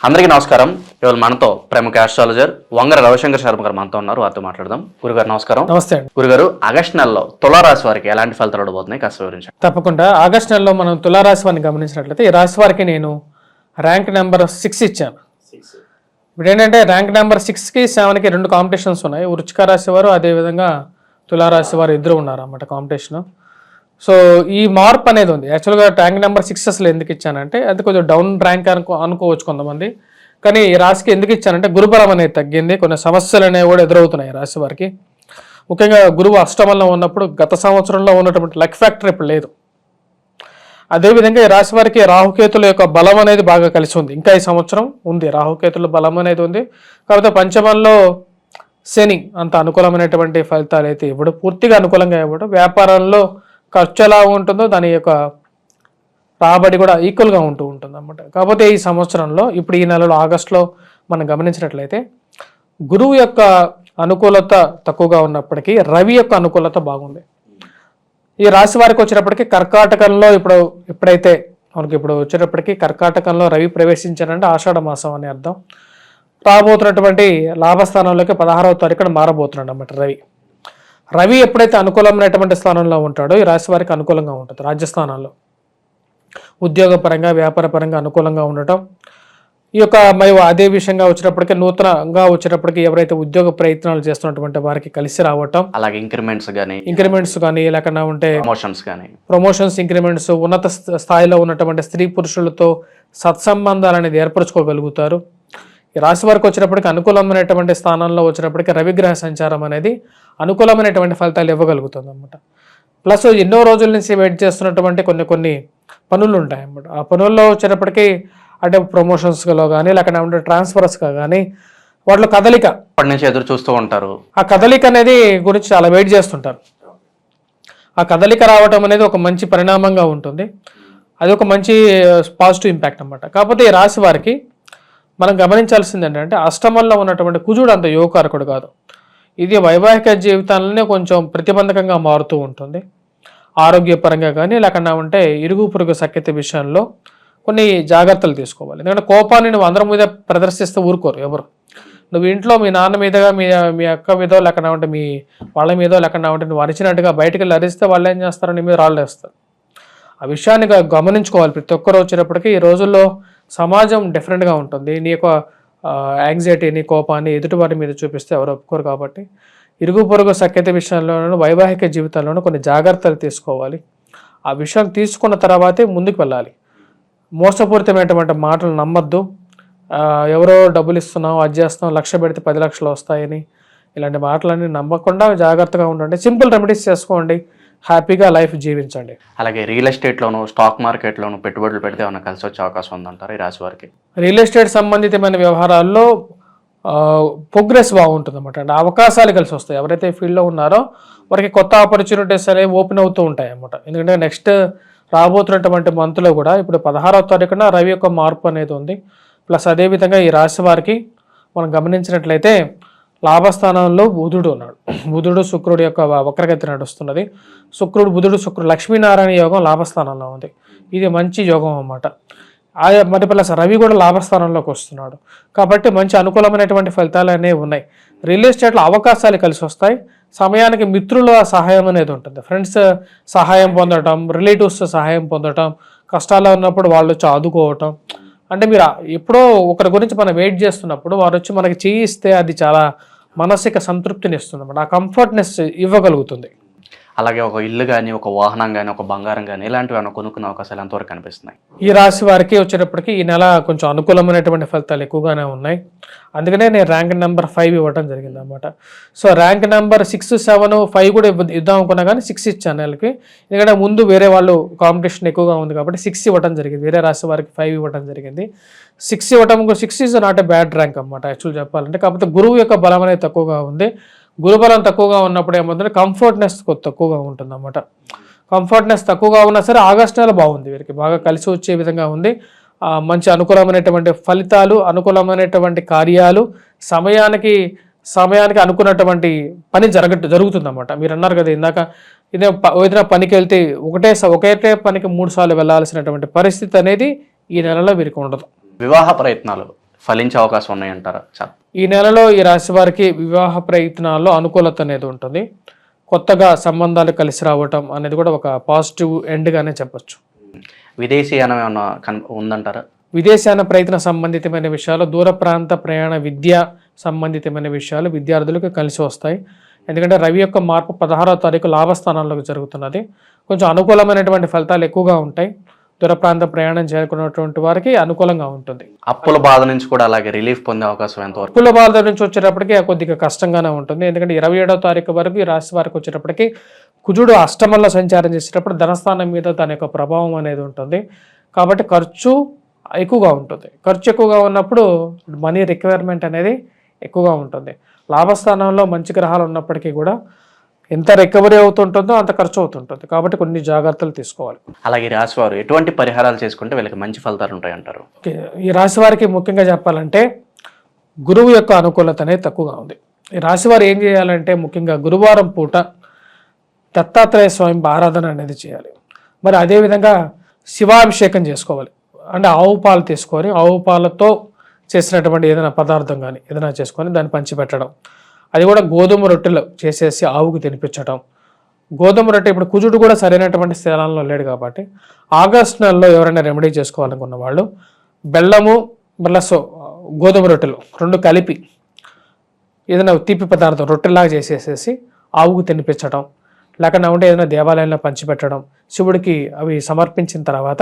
అందరికీ నమస్కారం. ఇవాళ మనతో ప్రముఖ ఆస్ట్రాలజర్ వంగర రవిశంకర్ శర్మ గారు మనతో ఉన్నారు. వారితో మాట్లాడదాం. గురుగారు నమస్కారం. నమస్తే అండి. గురుగారు, ఆగస్టు నెలలో తులారాశి వారికి ఎలాంటి ఫలితాలు ఉండబోతున్నాయి కాస్త వివరించండి. తప్పకుండా. ఆగస్టు నెలలో మనం తులారాశి వారిని గమనించినట్లయితే ఈ రాశి వారికి నేను ర్యాంక్ నెంబర్ 6 ఇచ్చాను. ఇప్పుడు ఏంటంటే ర్యాంక్ నెంబర్ 6కి 7కి 2 కాంపిటీషన్స్ ఉన్నాయి. వృశ్చిక రాశి వారు అదేవిధంగా తులారాశి వారు ఇద్దరు ఉన్నారు అన్నమాట కాంపిటీషన్. సో ఈ మార్పు అనేది ఉంది. యాక్చువల్గా ర్యాంక్ నెంబర్ 6 అసలు ఎందుకు ఇచ్చానంటే అది కొంచెం డౌన్ ర్యాంక్ అనుకోవచ్చు కొంతమంది. కానీ ఈ రాశికి ఎందుకు ఇచ్చానంటే గురుబలం అనేది తగ్గింది, కొన్ని సమస్యలు అనేవి కూడా ఎదురవుతున్నాయి రాశి వారికి. ముఖ్యంగా గురువు అష్టమంలో ఉన్నప్పుడు గత సంవత్సరంలో ఉన్నటువంటి లక్ ఫ్యాక్టర్ ఇప్పుడు లేదు. అదేవిధంగా ఈ రాశి వారికి రాహుకేతుల యొక్క బలం అనేది బాగా కలిసి ఉంది. ఇంకా ఈ సంవత్సరం ఉంది, రాహుకేతుల బలం అనేది ఉంది. కాకపోతే పంచమంలో శని అంత అనుకూలమైనటువంటి ఫలితాలు అయితే ఇవ్వడు, పూర్తిగా అనుకూలంగా ఇవ్వడు. వ్యాపారంలో ఖర్చు ఎలా ఉంటుందో దాని యొక్క రాబడి కూడా ఈక్వల్గా ఉంటూ ఉంటుంది అన్నమాట. కాకపోతే ఈ సంవత్సరంలో ఇప్పుడు ఈ నెలలో ఆగస్టులో మనం గమనించినట్లయితే గురువు యొక్క అనుకూలత తక్కువగా ఉన్నప్పటికీ రవి యొక్క అనుకూలత బాగుంది. ఈ రాశి వారికి వచ్చేటప్పటికి కర్కాటకంలో ఎప్పుడైతే మనకి ఇప్పుడు వచ్చేటప్పటికి కర్కాటకంలో రవి ప్రవేశించారంటే ఆషాఢ మాసం అని అర్థం. రాబోతున్నటువంటి లాభస్థానంలోకి 16వ తారీఖున మారబోతున్నాడు అన్నమాట రవి ఎప్పుడైతే అనుకూలమైనటువంటి స్థానంలో ఉంటాడో ఈ రాశి వారికి అనుకూలంగా ఉంటుంది. రాజ్యస్థానాల్లో ఉద్యోగపరంగా వ్యాపారపరంగా అనుకూలంగా ఉండటం ఈ యొక్క మరి అదే విషయంగా వచ్చేటప్పటికి నూతనంగా వచ్చేటప్పటికి ఎవరైతే ఉద్యోగ ప్రయత్నాలు చేస్తున్నటువంటి వారికి కలిసి రావటం, అలాగే ఇంక్రిమెంట్స్ కానీ లేకుండా ఉంటే ప్రమోషన్స్ ఇంక్రిమెంట్స్, ఉన్నత స్థాయిలో ఉన్నటువంటి స్త్రీ పురుషులతో సత్సంబంధాలు అనేది ఏర్పరచుకోగలుగుతారు. ఈ రాశి వారికి వచ్చినప్పటికీ అనుకూలమైనటువంటి స్థానంలో వచ్చినప్పటికీ రవిగ్రహ సంచారం అనేది అనుకూలమైనటువంటి ఫలితాలు ఇవ్వగలుగుతుంది అన్నమాట. ప్లస్ ఎన్నో రోజుల నుంచి వెయిట్ చేస్తున్నటువంటి కొన్ని పనులు ఉంటాయి అన్నమాట. ఆ పనుల్లో వచ్చేటప్పటికీ అంటే ప్రమోషన్స్లో కానీ లేకపోతే ఉంటే ట్రాన్స్ఫర్స్గా కానీ వాటిలో కదలిక అప్పటి నుంచి ఎదురు చూస్తూ ఉంటారు. ఆ కదలిక అనేది గురించి చాలా వెయిట్ చేస్తుంటారు. ఆ కదలిక రావటం అనేది ఒక మంచి పరిణామంగా ఉంటుంది. అది ఒక మంచి పాజిటివ్ ఇంపాక్ట్ అన్నమాట. కాకపోతే ఈ రాశి వారికి మనం గమనించాల్సింది ఏంటంటే అష్టమంలో ఉన్నటువంటి కుజుడు అంత యోగకారకుడు కాదు. ఇది వైవాహిక జీవితాలనే కొంచెం ప్రతిబంధకంగా మారుతూ ఉంటుంది. ఆరోగ్యపరంగా కానీ లేకుండా ఉంటే ఇరుగు పొరుగు సఖ్యత విషయంలో కొన్ని జాగ్రత్తలు తీసుకోవాలి. ఎందుకంటే కోపాన్ని నువ్వు అందరి మీద ప్రదర్శిస్తే ఊరుకోరు ఎవరు. నువ్వు ఇంట్లో మీ నాన్న మీదగా మీ అక్క మీదో లేకుండా ఉంటే మీ వాళ్ళ మీదో లేకుండా ఉంటే నువ్వు అరిచినట్టుగా బయటికి వెళ్ళి అరిస్తే వాళ్ళు ఏం చేస్తారో నీ మీద రాళ్ళు వేస్తారు. ఆ విషయాన్ని గమనించుకోవాలి ప్రతి ఒక్కరు వచ్చేటప్పటికి. ఈ రోజుల్లో సమాజం డిఫరెంట్గా ఉంటుంది. నీ యొక్క యాంగ్జైటీని కోపాన్ని ఎదుటివారి మీద చూపిస్తే ఎవరు ఒప్పుకోరు. కాబట్టి ఇరుగు పొరుగు సఖ్యత విషయంలోనూ వైవాహిక జీవితంలోనూ కొన్ని జాగ్రత్తలు తీసుకోవాలి. ఆ విషయం తీసుకున్న తర్వాతే ముందుకు వెళ్ళాలి. మోసపూరితమైనటువంటి మాటలు నమ్మద్దు. ఎవరో డబ్బులు ఇస్తున్నాం అది చేస్తున్నాం 1,00,000 పెడితే 10 లక్షలు వస్తాయని ఇలాంటి మాటలన్నీ నమ్మకుండా జాగ్రత్తగా ఉండండి. సింపుల్ రెమెడీస్ చేసుకోండి, హ్యాపీగా లైఫ్ జీవించండి. అలాగే రియల్ ఎస్టేట్లోను స్టాక్ మార్కెట్లోను పెట్టుబడులు పెడితే ఏమైనా కలిసి వచ్చే అవకాశం ఉందంటారు ఈ రాశి వారికి? రియల్ ఎస్టేట్ సంబంధితమైన వ్యవహారాల్లో ప్రోగ్రెస్ బాగుంటుంది అన్నమాట. అంటే అవకాశాలు కలిసి వస్తాయి. ఎవరైతే ఫీల్డ్లో ఉన్నారో వారికి కొత్త ఆపర్చునిటీస్ అనేవి ఓపెన్ అవుతూ ఉంటాయి అన్నమాట. ఎందుకంటే నెక్స్ట్ రాబోతున్నటువంటి మంత్లో కూడా ఇప్పుడు 16వ తారీఖున రవి యొక్క మార్పు అనేది ఉంది. ప్లస్ అదేవిధంగా ఈ రాశి వారికి మనం గమనించినట్లయితే లాభస్థానంలో బుధుడు ఉన్నాడు. బుధుడు శుక్రుడు యొక్క వక్రగతి నడుస్తున్నది. బుధుడు శుక్రుడు లక్ష్మీనారాయణ యోగం లాభస్థానంలో ఉంది. ఇది మంచి యోగం అన్నమాట. మరి ప్లస్ రవి కూడా లాభస్థానంలోకి వస్తున్నాడు. కాబట్టి మంచి అనుకూలమైనటువంటి ఫలితాలు అనేవి ఉన్నాయి. రియల్ ఎస్టేట్లో అవకాశాలు కలిసి వస్తాయి. సమయానికి మిత్రుల సహాయం అనేది ఉంటుంది. ఫ్రెండ్స్ సహాయం పొందటం, రిలేటివ్స్ సహాయం పొందటం, కష్టాల్లో ఉన్నప్పుడు వాళ్ళు వచ్చి ఆదుకోవటం. అంటే మీరు ఎప్పుడో ఒకరి గురించి మనం వెయిట్ చేస్తున్నప్పుడు వారు వచ్చి మనకి చేయిస్తే అది చాలా మానసిక సంతృప్తిని ఇస్తుంది అన్నమాట. ఆ కంఫర్ట్నెస్ ఇవ్వగలుగుతుంది. అలాగే ఒక ఇల్లు కానీ ఒక వాహనం కానీ ఒక బంగారం కానీ ఇలాంటివి ఏమైనా కొనుక్కునే అవకాశాలు ఎంతవరకు కనిపిస్తున్నాయి? ఈ రాశి వారికి వచ్చేటప్పటికి ఈ నెల కొంచెం అనుకూలమైనటువంటి ఫలితాలు ఎక్కువగానే ఉన్నాయి. అందుకనే నేను ర్యాంక్ నెంబర్ 5 ఇవ్వడం జరిగింది అన్నమాట. సో ర్యాంక్ నెంబర్ 6, 7, 5 కూడా ఇద్దాం అనుకున్నా కానీ 6 ఇచ్చాను నెలకి. ఎందుకంటే ముందు వేరే వాళ్ళు కాంపిటీషన్ ఎక్కువగా ఉంది కాబట్టి 6 ఇవ్వడం జరిగింది. వేరే రాశి వారికి 5 ఇవ్వడం జరిగింది. 6 ఇవ్వడం 6 is not a bad rank అన్నమాట యాక్చువల్ చెప్పాలంటే. కాకపోతే గురువు యొక్క బలం అనేది తక్కువగా ఉంది. గురుబలం తక్కువగా ఉన్నప్పుడు ఏమవుతుందంటే కంఫర్ట్నెస్ తక్కువగా ఉంటుంది అన్నమాట. కంఫర్ట్నెస్ తక్కువగా ఉన్నా సరే ఆగస్టు నెల బాగుంది, వీరికి బాగా కలిసి వచ్చే విధంగా ఉంది. మంచి అనుకూలమైనటువంటి ఫలితాలు, అనుకూలమైనటువంటి కార్యాలు, సమయానికి అనుకున్నటువంటి పని జరుగుతుందన్నమాట. మీరు అన్నారు కదా ఇందాక, ఏదైనా పనికి వెళ్తే ఒకటే పనికి 3 సార్లు వెళ్లాల్సినటువంటి పరిస్థితి అనేది ఈ నెలలో వీరికి ఉండదు. వివాహ ప్రయత్నాలు ఫలించే అవకాశం ఉన్నాయంటారా? ఈ నెలలో ఈ రాశి వారికి వివాహ ప్రయత్నాల్లో అనుకూలత అనేది ఉంటుంది. కొత్తగా సంబంధాలు కలిసి రావటం అనేది కూడా ఒక పాజిటివ్ ఎండ్గానే చెప్పొచ్చు. విదేశీయానం ఏమన్నా ఉందంటారా? విదేశాన ప్రయత్న సంబంధితమైన విషయాలు, దూర ప్రాంత ప్రయాణ విద్య సంబంధితమైన విషయాలు విద్యార్థులకు కలిసి వస్తాయి. ఎందుకంటే రవి యొక్క మార్పు 16వ తారీఖు లాభస్థానంలోకి జరుగుతున్నది. కొంచెం అనుకూలమైనటువంటి ఫలితాలు ఎక్కువగా ఉంటాయి. దూర ప్రాంత ప్రయాణం చేరుకున్నటువంటి వారికి అనుకూలంగా ఉంటుంది. అప్పుల బాధ నుంచి కూడా అలాగే రిలీఫ్ పొందే అవకాశం ఎంతవరకు? అప్పుల బాధ నుంచి వచ్చేటప్పటికి కొద్దిగా కష్టంగానే ఉంటుంది. ఎందుకంటే 27వ తారీఖు వరకు ఈ రాశి వారికి వచ్చేటప్పటికి కుజుడు అష్టమంలో సంచారం చేసేటప్పుడు ధనస్థానం మీద దాని యొక్క ప్రభావం అనేది ఉంటుంది. కాబట్టి ఖర్చు ఎక్కువగా ఉంటుంది. ఖర్చు ఎక్కువగా ఉన్నప్పుడు మనీ రిక్వైర్మెంట్ అనేది ఎక్కువగా ఉంటుంది. లాభస్థానంలో మంచి గ్రహాలు ఉన్నప్పటికీ కూడా ఎంత రికవరీ అవుతుంటుందో అంత ఖర్చు అవుతుంటుంది. కాబట్టి కొన్ని జాగ్రత్తలు తీసుకోవాలి. అలాగే రాశి వారు ఎటువంటి పరిహారాలు చేసుకుంటే వీళ్ళకి మంచి ఫలితాలు ఉంటాయంటారు? ఈ రాశి వారికి ముఖ్యంగా చెప్పాలంటే గురువు యొక్క అనుకూలత అనేది తక్కువగా ఉంది. ఈ రాశి వారు ఏం చేయాలంటే ముఖ్యంగా గురువారం పూట దత్తాత్రేయ స్వామి ఆరాధన అనేది చేయాలి. మరి అదేవిధంగా శివాభిషేకం చేసుకోవాలి. అంటే ఆవు పాలు తీసుకొని ఆవు పాలతో చేసినటువంటి ఏదైనా పదార్థం కానీ ఏదైనా చేసుకొని దాన్ని పంచిపెట్టడం. అది కూడా గోధుమ రొట్టెలు చేసేసి ఆవుకు తినిపించడం. గోధుమ రొట్టె ఇప్పుడు కుజుడు కూడా సరైనటువంటి స్థానంలో లేడు కాబట్టి ఆగస్టు నెలలో ఎవరైనా రెమెడీ చేసుకోవాలనుకున్న వాళ్ళు బెల్లము ప్లస్ గోధుమ రొట్టెలు రెండు కలిపి ఏదైనా తీపి పదార్థం రొట్టెలాగా చేసేసేసి ఆవుకు తినిపించడం, లేకుండా ఉంటే ఏదైనా దేవాలయంలో పంచిపెట్టడం. శివుడికి అవి సమర్పించిన తర్వాత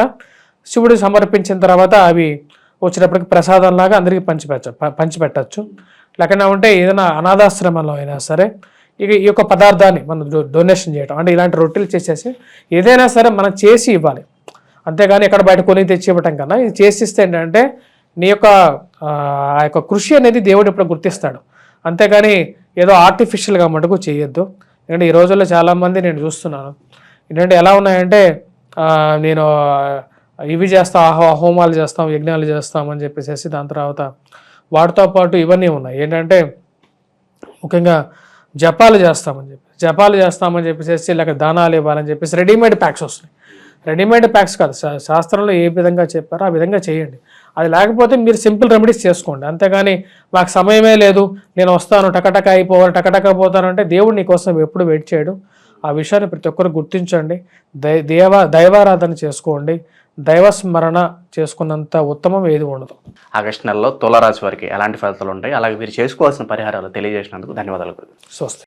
అవి వచ్చినప్పటికి ప్రసాదంలాగా అందరికీ పంచిపెట్టచ్చు. లేకుండా ఉంటే ఏదైనా అనాథాశ్రమంలో అయినా సరే ఈ యొక్క పదార్థాన్ని మనం డొనేషన్ చేయడం. అంటే ఇలాంటి రొట్టెలు చేసేసి ఏదైనా సరే మనం చేసి ఇవ్వాలి. అంతేగాని ఎక్కడ బయట కొని తెచ్చి ఇవ్వటం కన్నా ఇది చేసి ఇస్తే ఏంటంటే నీ యొక్క ఆ యొక్క కృషి అనేది దేవుడు ఇప్పుడు గుర్తిస్తాడు. అంతేగాని ఏదో ఆర్టిఫిషియల్గా మటుకు చేయొద్దు. ఎందుకంటే ఈ రోజుల్లో చాలామంది నేను చూస్తున్నాను ఏంటంటే ఎలా ఉన్నాయంటే నేను ఇవి చేస్తాం, హోమాలు చేస్తాం, యజ్ఞాలు చేస్తాం అని చెప్పేసి దాని తర్వాత వాటితో పాటు ఇవన్నీ ఉన్నాయి. ఏంటంటే ముఖ్యంగా జపాలు చేస్తామని చెప్పేసి లేక దానాలు ఇవ్వాలని చెప్పేసి రెడీమేడ్ ప్యాక్స్ వస్తున్నాయి. రెడీమేడ్ ప్యాక్స్ కాదు, శాస్త్రంలో ఏ విధంగా చెప్పారో ఆ విధంగా చేయండి. అది లేకపోతే మీరు సింపుల్ రెమెడీస్ చేసుకోండి. అంతేగాని మాకు సమయమే లేదు, నేను వస్తాను టకటక పోతానంటే దేవుడు నీకోసం ఎప్పుడు వెయిట్ చేయడు. ఆ విషయాన్ని ప్రతి ఒక్కరు గుర్తించండి. దైవారాధన చేసుకోండి. దైవస్మరణ చేసుకున్నంత ఉత్తమం ఏది ఉండదు. ఆగస్టు నెలలో తులారాశి వారికి ఎలాంటి ఫలితాలు ఉంటాయి, అలాగే మీరు చేసుకోవాల్సిన పరిహారాలు తెలియజేసినందుకు ధన్యవాదాలు. స్వస్తి.